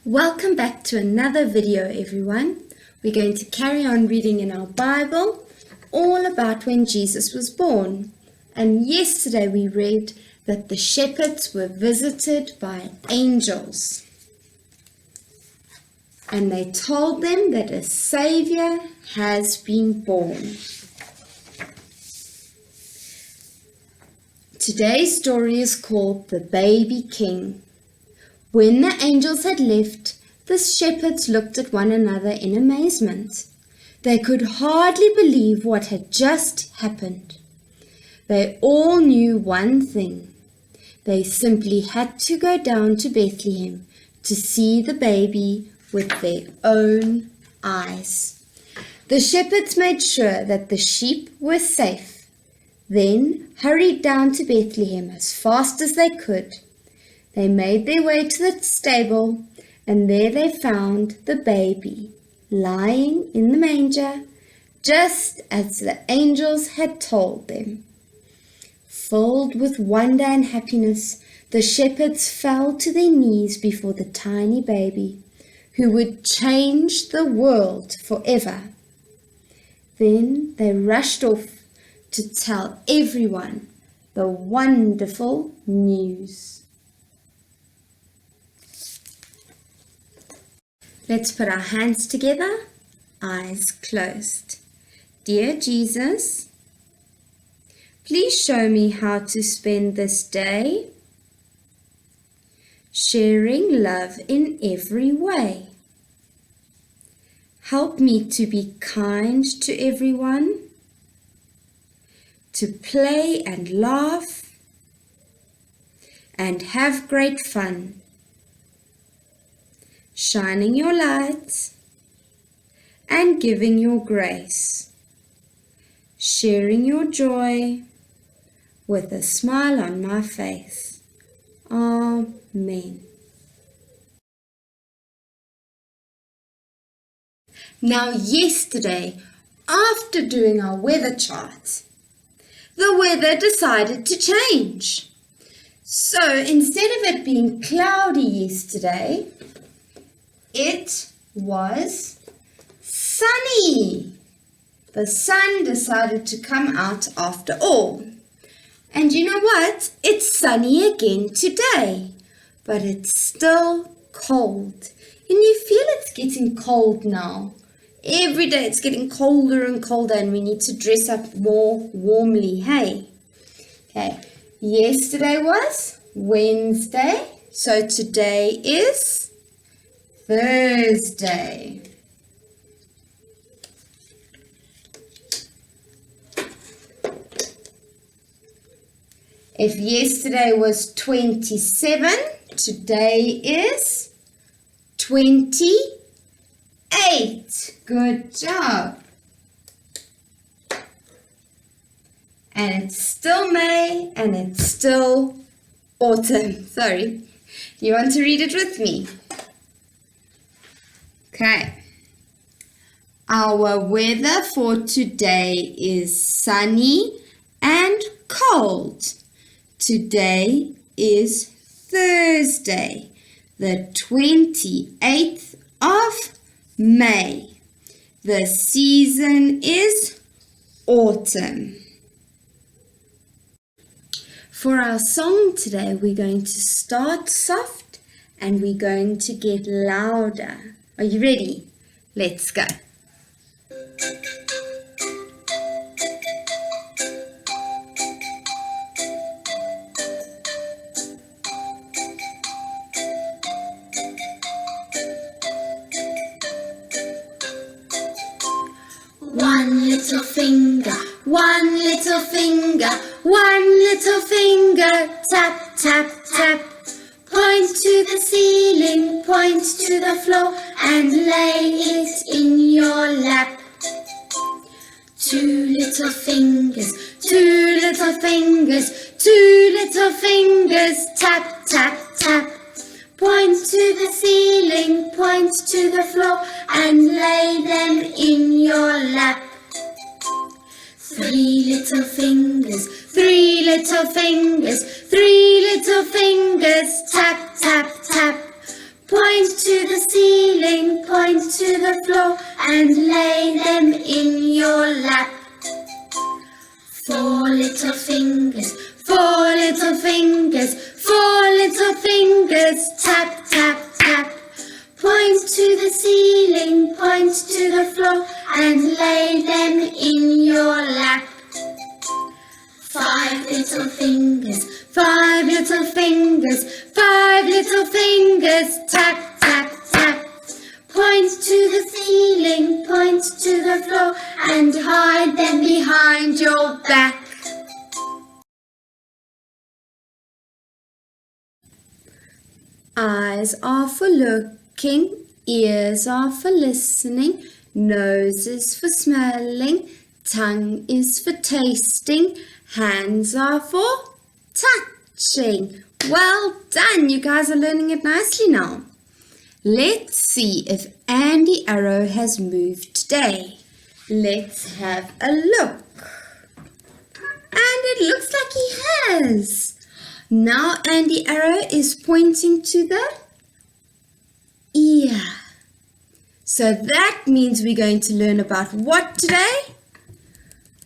Welcome back to another video, everyone. We're going to carry on reading in our Bible all about when Jesus was born. And yesterday we read that the shepherds were visited by angels. And they told them that a Savior has been born. Today's story is called The Baby King. When the angels had left, the shepherds looked at one another in amazement. They could hardly believe what had just happened. They all knew one thing. They simply had to go down to Bethlehem to see the baby with their own eyes. The shepherds made sure that the sheep were safe, then hurried down to Bethlehem as fast as they could. They made their way to the stable, and there they found the baby lying in the manger, just as the angels had told them. Filled with wonder and happiness, the shepherds fell to their knees before the tiny baby, who would change the world forever. Then they rushed off to tell everyone the wonderful news. Let's put our hands together, eyes closed. Dear Jesus, please show me how to spend this day, sharing love in every way. Help me to be kind to everyone, to play and laugh, and have great fun. Shining your light and giving your grace, sharing your joy with a smile on my face. Amen. Now yesterday, after doing our weather chart, the weather decided to change. So instead of it being cloudy yesterday, it was sunny. The sun decided to come out after all. And you know what? It's sunny again today, but it's still cold. And you feel it's getting cold now. Every day it's getting colder and colder, and we need to dress up more warmly, hey? Okay, yesterday was Wednesday, so today is Thursday. If yesterday was 27, today is 28. Good job. And it's still May, and it's still autumn. Sorry. You want to read it with me? Okay. Our weather for today is sunny and cold. Today is Thursday, the 28th of May. The season is autumn. For our song today, we're going to start soft and we're going to get louder. Are you ready? Let's go. One little finger, one little finger, one little finger, tap, tap, tap. Point to the ceiling, point to the floor, and lay it in your lap. Two little fingers, two little fingers, two little fingers, tap, tap, tap. Point to the ceiling, point to the floor, and lay them in your lap. Three little fingers, three little fingers, three little fingers, tap, tap, tap. Point to the the ceiling, point to the floor, and lay them in your lap. 4 little fingers, 4 little fingers, 4 little fingers, tap, tap, tap. Point to the ceiling, point to the floor, and lay them in your lap. 5 little fingers, 5 little fingers, 5 little fingers, tap, tap, tap. Point to the ceiling, point to the floor, and hide them behind your back. Eyes are for looking, ears are for listening, nose is for smelling, tongue is for tasting, hands are for touching. Well done, you guys are learning it nicely now. Let's see if Andy Arrow has moved today. Let's have a look. And it looks like he has. Now Andy Arrow is pointing to the ear. So that means we're going to learn about what today?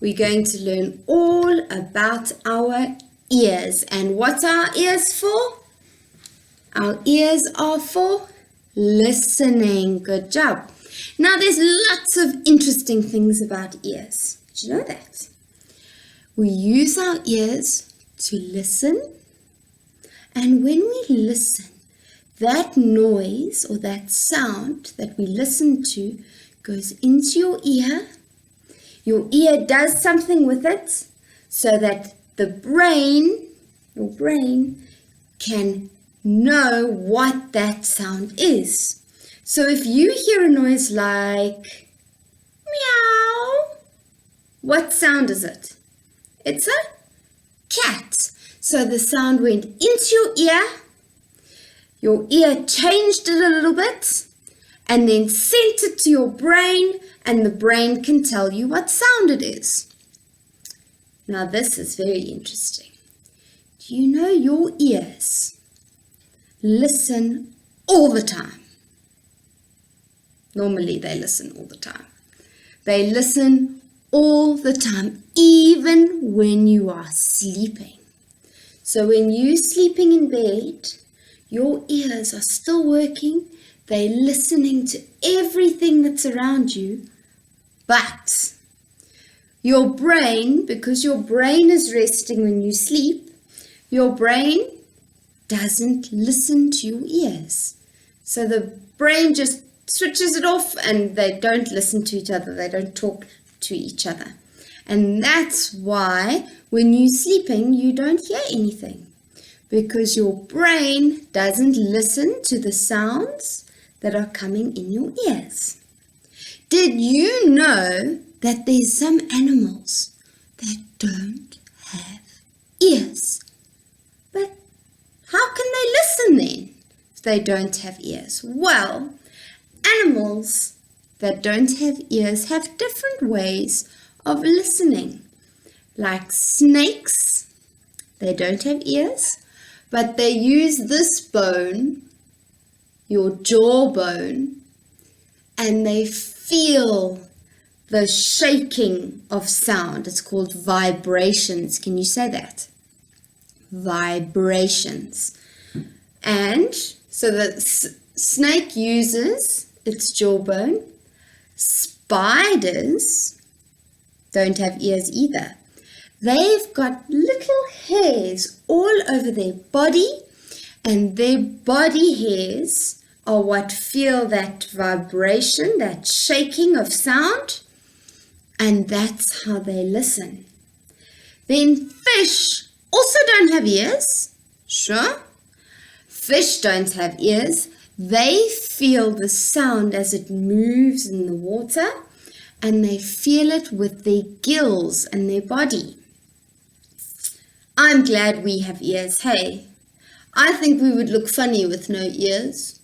We're going to learn all about our ears. And what are our ears for? Our ears are for listening. Good job. Now there's lots of interesting things about ears. Did you know that? We use our ears to listen. And when we listen, that noise or that sound that we listen to goes into your ear. Your ear does something with it so that the brain, your brain, can know what that sound is. So if you hear a noise like meow, what sound is it? It's a cat. So the sound went into your ear changed it a little bit, and then sent it to your brain, and the brain can tell you what sound it is. Now this is very interesting. Do you know your ears listen all the time? Normally they listen all the time. They listen all the time, even when you are sleeping. So when you're sleeping in bed, your ears are still working. They're listening to everything that's around you. But your brain, because your brain is resting when you sleep, your brain doesn't listen to your ears. So the brain just switches it off and they don't listen to each other. They don't talk to each other. And that's why when you're sleeping, you don't hear anything. Because your brain doesn't listen to the sounds that are coming in your ears. Did you know that there's some animals that don't have ears? But how can they listen then if they don't have ears? Well, animals that don't have ears have different ways of listening. Like snakes, they don't have ears, but they use this bone, your jawbone, and they feel the shaking of sound. It's called vibrations. Can you say that? Vibrations. And so the snake uses its jawbone. Spiders don't have ears either. They've got little hairs all over their body, and their body hairs are what feel that vibration, that shaking of sound, and that's how they listen. Then fish also don't have ears. Sure. Fish don't have ears. They feel the sound as it moves in the water, and they feel it with their gills and their body. I'm glad we have ears, hey? I think we would look funny with no ears.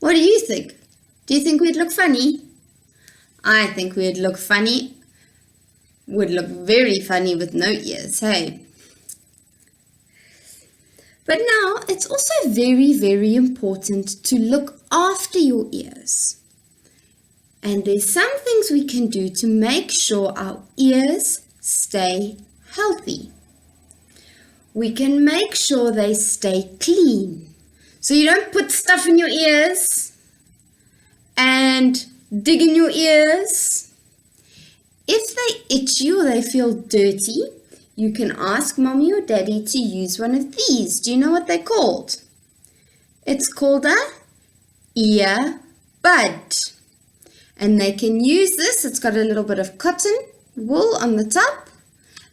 What do you think? Do you think we'd look funny? I think we'd look funny. Would look very funny with no ears, hey? But now it's also very, very important to look after your ears. And there's some things we can do to make sure our ears stay healthy. We can make sure they stay clean. So you don't put stuff in your ears and dig in your ears. If they itch you or they feel dirty, you can ask mommy or daddy to use one of these. Do you know what they're called? It's called a ear bud. And they can use this. It's got a little bit of cotton wool on the top,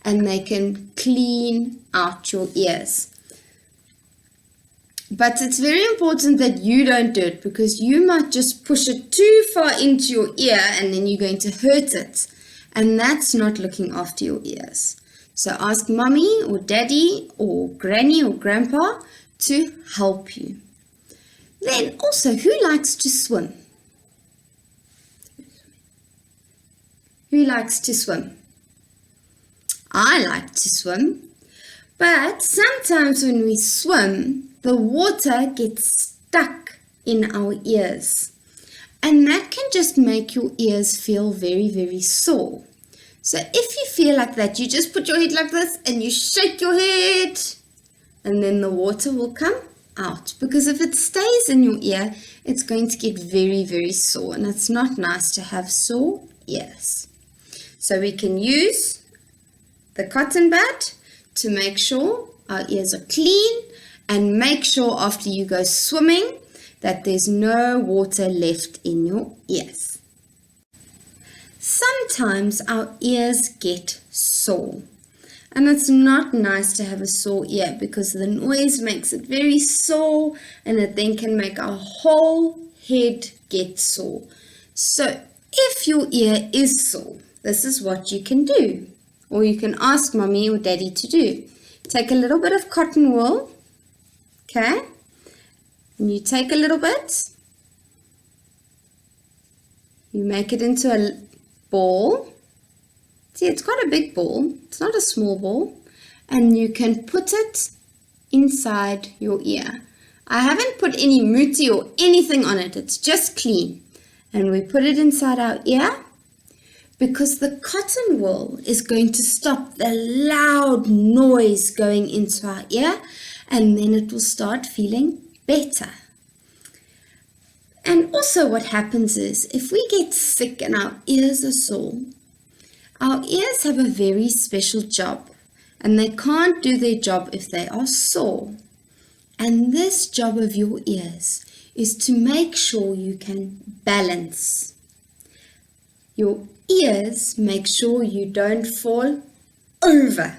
and they can clean out your ears. But it's very important that you don't do it, because you might just push it too far into your ear and then you're going to hurt it. And that's not looking after your ears. So ask mommy or daddy or granny or grandpa to help you. Then also, who likes to swim? Who likes to swim? I like to swim, but sometimes when we swim, the water gets stuck in our ears, and that can just make your ears feel very, very sore. So if you feel like that, you just put your head like this and you shake your head, and then the water will come out, because if it stays in your ear, it's going to get very, very sore, and it's not nice to have sore ears. So we can use the cotton bud to make sure our ears are clean, and make sure after you go swimming that there's no water left in your ears. Sometimes our ears get sore, and it's not nice to have a sore ear, because the noise makes it very sore, and it then can make our whole head get sore. So if your ear is sore, this is what you can do, or you can ask mommy or daddy to do. Take a little bit of cotton wool, okay, and you take a little bit, you make it into a ball. See, it's quite a big ball, it's not a small ball, and you can put it inside your ear. I haven't put any muti or anything on it, it's just clean. And we put it inside our ear, because the cotton wool is going to stop the loud noise going into our ear, and then it will start feeling better. And also what happens is, if we get sick and our ears are sore, our ears have a very special job, and they can't do their job if they are sore. And this job of your ears is to make sure you can balance. Your ears make sure you don't fall over.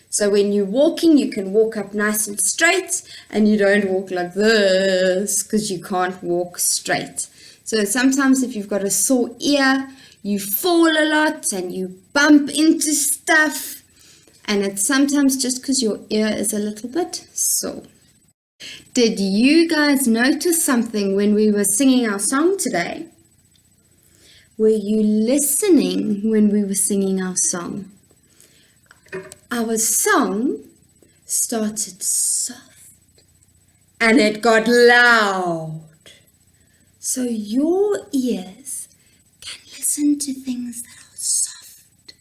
So when you're walking, you can walk up nice and straight, and you don't walk like this, because you can't walk straight. So sometimes if you've got a sore ear, you fall a lot and you bump into stuff, and it's sometimes just because your ear is a little bit sore. Did you guys notice something when we were singing our song today? Were you listening when we were singing our song? Our song started soft and it got loud. So your ears can listen to things that are soft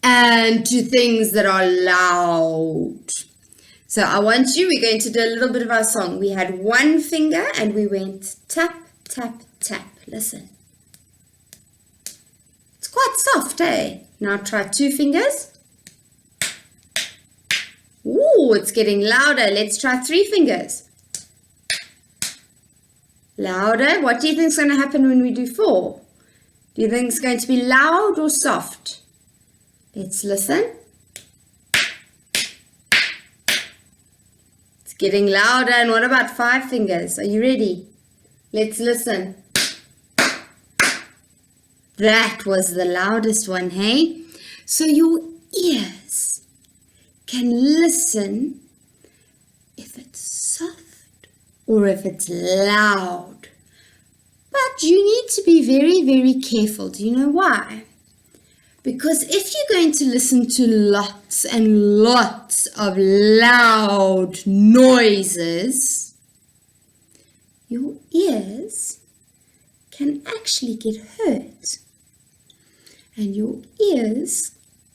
and to things that are loud. So we're going to do a little bit of our song. We had one finger and we went tap, tap, tap. Listen. It's quite soft, eh? Now try 2 fingers. Ooh, it's getting louder. Let's try 3 fingers. Louder. What do you think is going to happen when we do 4? Do you think it's going to be loud or soft? Let's listen. It's getting louder. And what about 5 fingers? Are you ready? Let's listen. That was the loudest one, hey? So your ears can listen if it's soft or if it's loud. But you need to be very, very careful. Do you know why? Because if you're going to listen to lots and lots of loud noises, your ears can actually get hurt. And your ears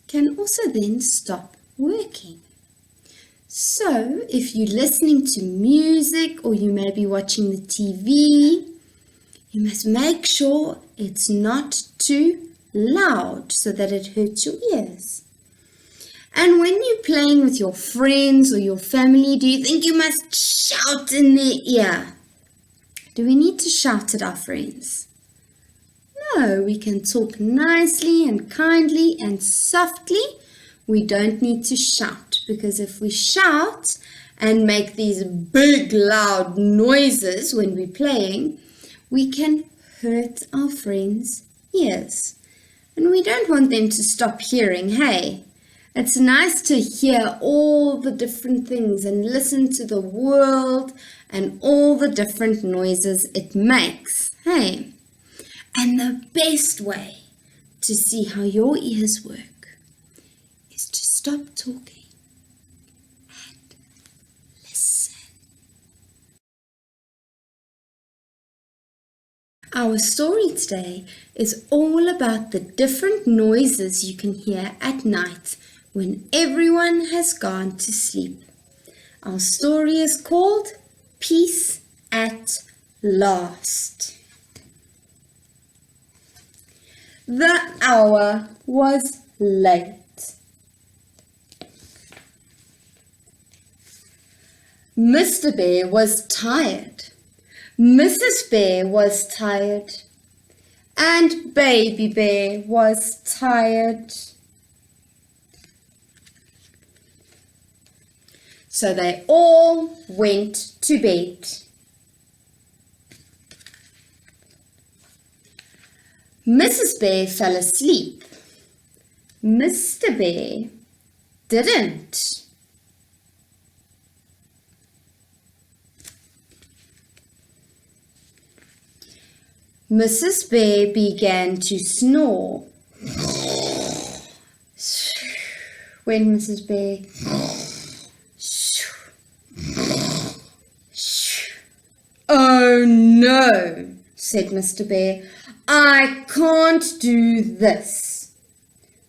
can also then stop working. So if you're listening to music or you may be watching the TV, you must make sure it's not too loud so that it hurts your ears. And when you're playing with your friends or your family, do you think you must shout in their ear? Do we need to shout at our friends? No, we can talk nicely and kindly and softly. We don't need to shout, because if we shout and make these big loud noises when we're playing, we can hurt our friends' ears. And we don't want them to stop hearing, hey? It's nice to hear all the different things and listen to the world and all the different noises it makes, hey? And the best way to see how your ears work is to stop talking and listen. Our story today is all about the different noises you can hear at night when everyone has gone to sleep. Our story is called Peace at Last. The hour was late. Mr. Bear was tired. Mrs. Bear was tired. And Baby Bear was tired. So they all went to bed. Mrs. Bear fell asleep. Mr. Bear didn't. Mrs. Bear began to snore. When Mrs. Bear "Oh no," said Mr. Bear, "I can't do this."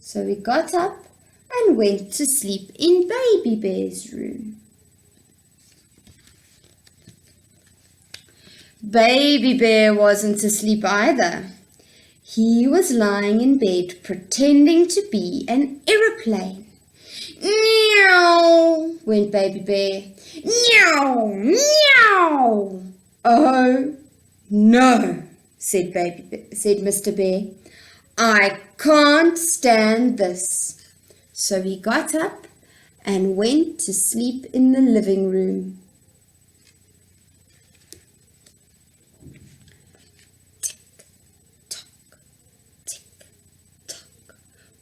So he got up and went to sleep in Baby Bear's room. Baby Bear wasn't asleep either. He was lying in bed pretending to be an aeroplane. "Meow," went Baby Bear. "Meow, meow." "Oh no," said Mr. Bear. "I can't stand this." So he got up and went to sleep in the living room. Tick-tock, tick-tock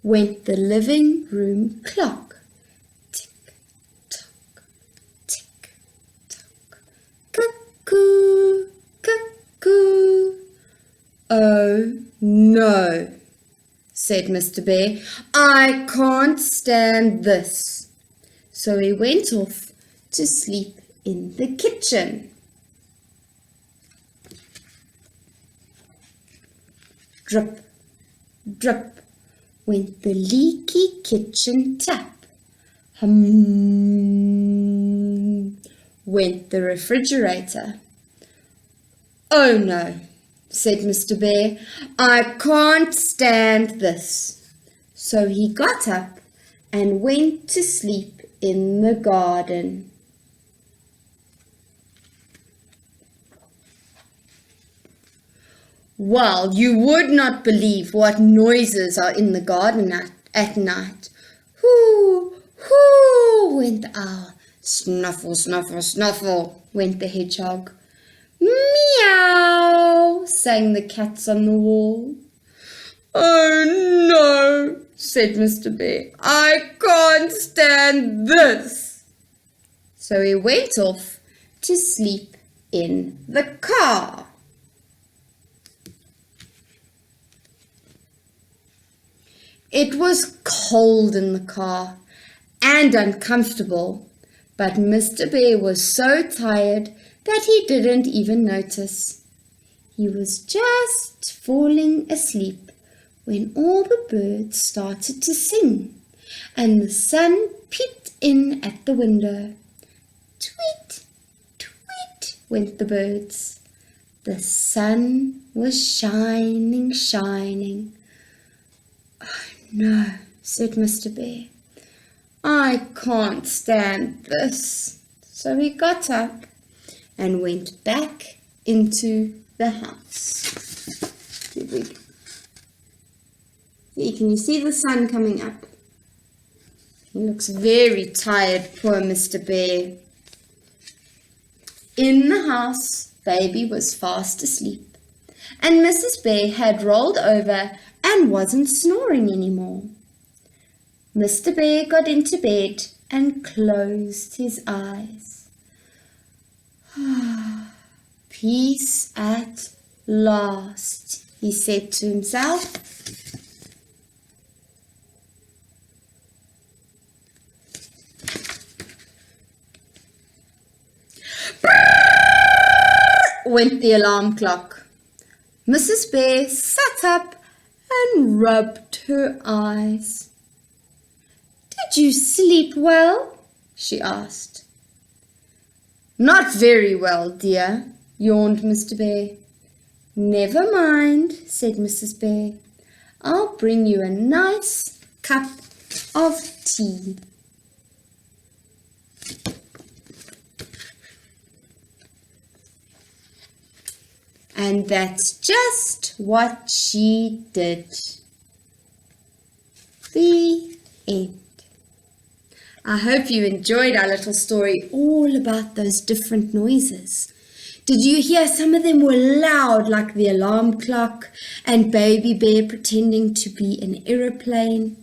went the living room clock. Tick-tock, tick-tock, cuckoo, cuckoo. "Oh no," said Mr. Bear. "I can't stand this." So he went off to sleep in the kitchen. Drip, drip went the leaky kitchen tap. Hum went the refrigerator. "Oh no," said Mr. Bear, "I can't stand this." So he got up and went to sleep in the garden. Well, you would not believe what noises are in the garden at night. "Hoo, hoo," went the owl. "Snuffle, snuffle, snuffle," went the hedgehog. "Meow," sang the cats on the wall. "Oh no," said Mr. Bear, "I can't stand this." So he went off to sleep in the car. It was cold in the car and uncomfortable, but Mr. Bear was so tired that he didn't even notice. He was just falling asleep when all the birds started to sing, and the sun peeped in at the window. Tweet, tweet went the birds. The sun was shining, shining. "Oh no," said Mr. Bear. "I can't stand this." So he got up and went back into the house. See, can you see the sun coming up? He looks very tired, poor Mr. Bear. In the house, Baby was fast asleep, and Mrs. Bear had rolled over and wasn't snoring anymore. Mr. Bear got into bed and closed his eyes. "Peace at last," he said to himself. Went the alarm clock. Mrs. Bear sat up and rubbed her eyes. "Did you sleep well?" she asked. "Not very well, dear," yawned Mr. Bear. "Never mind," said Mrs. Bear. "I'll bring you a nice cup of tea." And that's just what she did. The end. I hope you enjoyed our little story all about those different noises. Did you hear some of them were loud, like the alarm clock and Baby Bear pretending to be an aeroplane?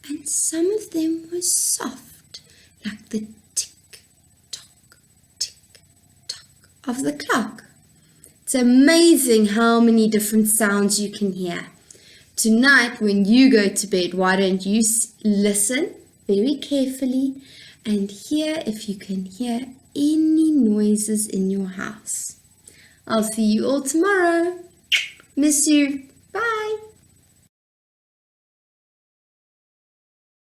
And some of them were soft, like the tick-tock of the clock. It's amazing how many different sounds you can hear. Tonight, when you go to bed, why don't you listen very carefully and hear if you can hear any noises in your house. I'll see you all tomorrow. Miss you. Bye.